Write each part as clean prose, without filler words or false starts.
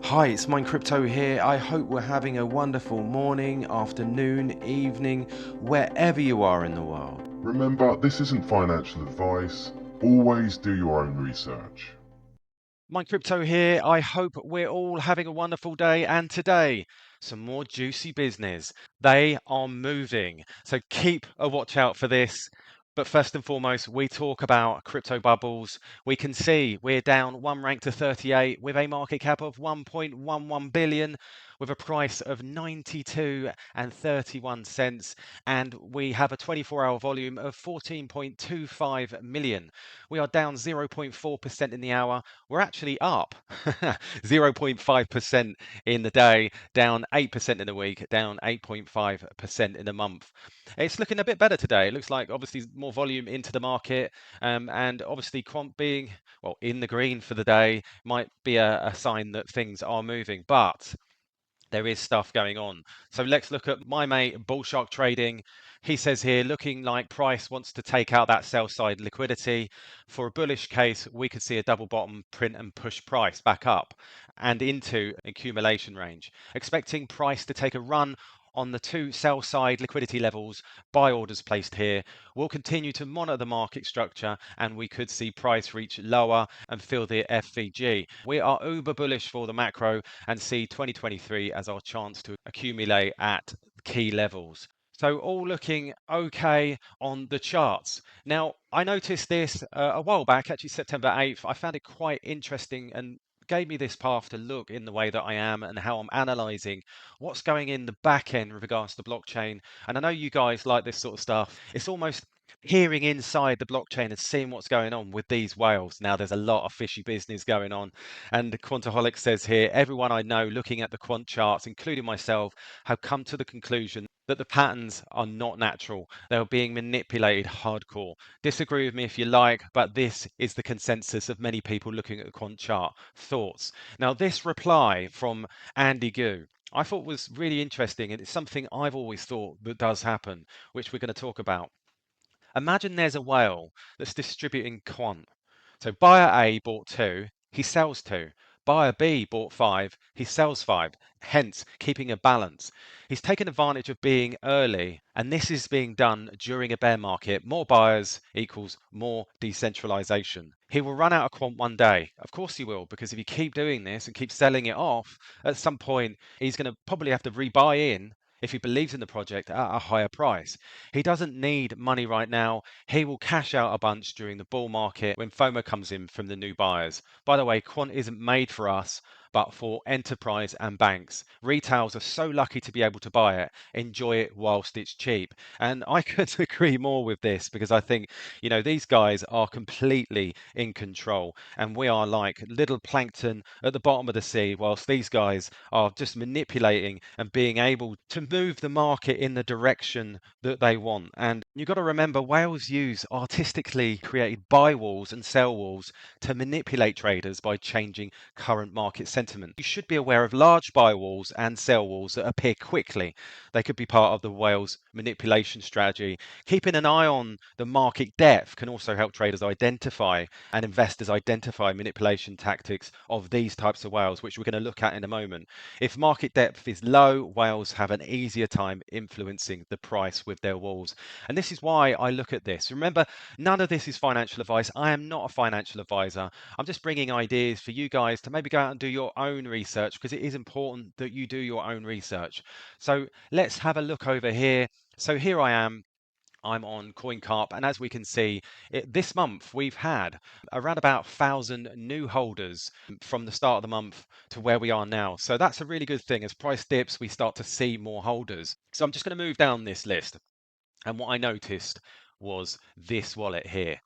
Hi, it's Mine Crypto here. I hope we're having a wonderful morning, afternoon, evening, wherever you are in the world. Remember, this isn't financial advice. Always do your own research. Mine Crypto here. I hope we're all having a wonderful day. And today, some more juicy business. They are moving. So keep a watch out for this. But first and foremost, we talk about crypto bubbles. We can see we're down one rank to 38 with a market cap of 1.11 billion, with a price of 92 and 31 cents. And we have a 24-hour volume of 14.25 million. We are down 0.4% in the hour. We're actually up 0.5% in the day, down 8% in the week, down 8.5% in the month. It's looking a bit better today. It looks like obviously more volume into the market, and obviously quant being in the green for the day might be a sign that things are moving, but there is stuff going on. So let's look at my mate Bullshark Trading. He says here, looking like price wants to take out that sell side liquidity. For a bullish case, we could see a double bottom print and push price back up and into accumulation range. Expecting price to take a run on the two sell side liquidity levels, buy orders placed here. We'll continue to monitor the market structure and we could see price reach lower and fill the FVG. We are uber bullish for the macro and see 2023 as our chance to accumulate at key levels. So all looking okay on the charts. Now, I noticed this a while back, actually September 8th. I found it quite interesting and gave me this path to look in the way that I am and how I'm analyzing what's going in the back end with regards to blockchain. And I know you guys like this sort of stuff. It's almost peering inside the blockchain and seeing what's going on with these whales. Now, there's a lot of fishy business going on. And Quantaholic says here, everyone I know looking at the quant charts, including myself, have come to the conclusion that the patterns are not natural. They are being manipulated hardcore. Disagree with me if you like, but this is the consensus of many people looking at the quant chart. Thoughts? Now, this reply from Andy Gu, I thought was really interesting, and it's something I've always thought that does happen, which we're going to talk about. Imagine there's a whale that's distributing quant. So buyer A bought two, he sells two. Buyer B bought five, he sells five, hence keeping a balance. He's taken advantage of being early, and this is being done during a bear market. More buyers equals more decentralization. He will run out of quant one day. Of course he will, because if you keep doing this and keep selling it off, at some point he's going to probably have to rebuy in if he believes in the project at a higher price. He doesn't need money right now. He will cash out a bunch during the bull market when FOMO comes in from the new buyers. By the way, quant isn't made for us, but for enterprise and banks. Retails are so lucky to be able to buy it, enjoy it whilst it's cheap. And I couldn't agree more with this, because I think, these guys are completely in control and we are like little plankton at the bottom of the sea, whilst these guys are just manipulating and being able to move the market in the direction that they want. And you've got to remember, whales use artistically created buy walls and sell walls to manipulate traders by changing current market sentiment. You should be aware of large buy walls and sell walls that appear quickly. They could be part of the whale's manipulation strategy. Keeping an eye on the market depth can also help traders identify and investors identify manipulation tactics of these types of whales, which we're going to look at in a moment. If market depth is low, whales have an easier time influencing the price with their walls. And this is why I look at this. Remember, none of this is financial advice. I am not a financial advisor. I'm just bringing ideas for you guys to maybe go out and do your own research, because it is important that you do your own research. So let's have a look over here. So here I am. I'm on CoinCarp, and as we can see, this month we've had around about 1,000 new holders from the start of the month to where we are now. So that's a really good thing. As price dips, we start to see more holders. So I'm just going to move down this list. And what I noticed was this wallet here,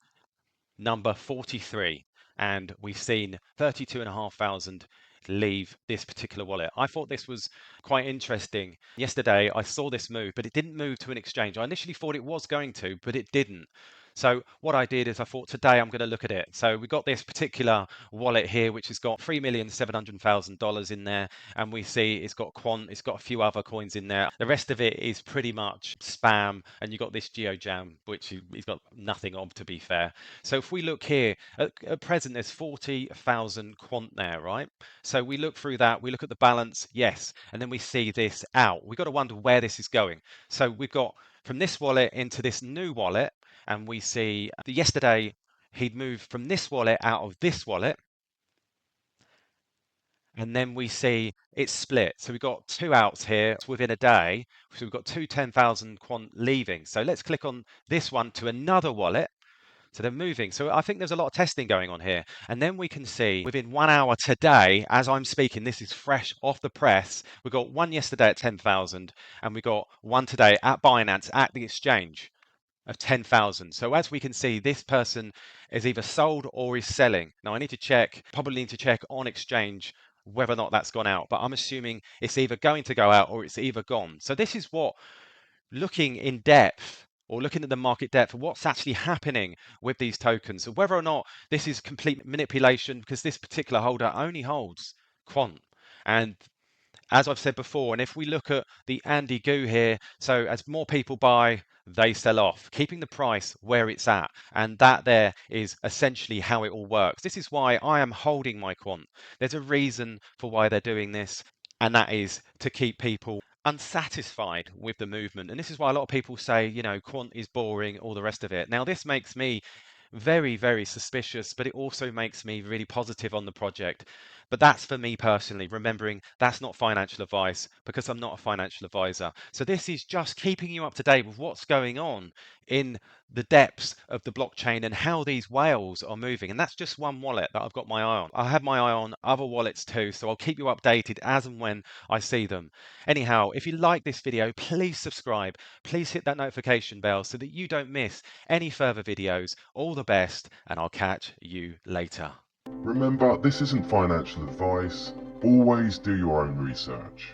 number 43. And we've seen 32,500 leave this particular wallet. I thought this was quite interesting. Yesterday, I saw this move, but it didn't move to an exchange. I initially thought it was going to, but it didn't. So what I did is I thought today I'm going to look at it. So we got this particular wallet here, which has got $3,700,000 in there, and we see it's got Quant, it's got a few other coins in there. The rest of it is pretty much spam, and you got this GeoJam, which he's got nothing of, to be fair. So if we look here, at present there's 40,000 Quant there, right? So we look through that, we look at the balance, yes, and then we see this out. We've got to wonder where this is going. So we've got from this wallet into this new wallet, and we see that yesterday he'd moved from this wallet out of this wallet, and then we see it's split. So we've got two outs here within a day. So we've got two 10,000 quant leaving. So let's click on this one to another wallet. So they're moving. So I think there's a lot of testing going on here. And then we can see within 1 hour today, as I'm speaking, this is fresh off the press. We got one yesterday at 10,000, and we got one today at Binance at the exchange of 10,000. So as we can see, this person is either sold or is selling. Now I need to check, probably need to check on exchange whether or not that's gone out, but I'm assuming it's either going to go out or it's either gone. So this is what looking in depth or looking at the market depth of what's actually happening with these tokens. So whether or not this is complete manipulation, because this particular holder only holds quant. And as I've said before, and if we look at the Andy Goo here, so as more people buy, they sell off, keeping the price where it's at. And that there is essentially how it all works. This is why I am holding my quant. There's a reason for why they're doing this, and that is to keep people unsatisfied with the movement. And this is why a lot of people say, you know, quant is boring, all the rest of it. Now, this makes me very, very suspicious, but it also makes me really positive on the project. But that's for me personally, remembering that's not financial advice because I'm not a financial advisor. So this is just keeping you up to date with what's going on in the depths of the blockchain and how these whales are moving. And that's just one wallet that I've got my eye on. I have my eye on other wallets too, so I'll keep you updated as and when I see them. Anyhow, if you like this video, please subscribe. Please hit that notification bell so that you don't miss any further videos. All the best, and I'll catch you later. Remember, this isn't financial advice. Always do your own research.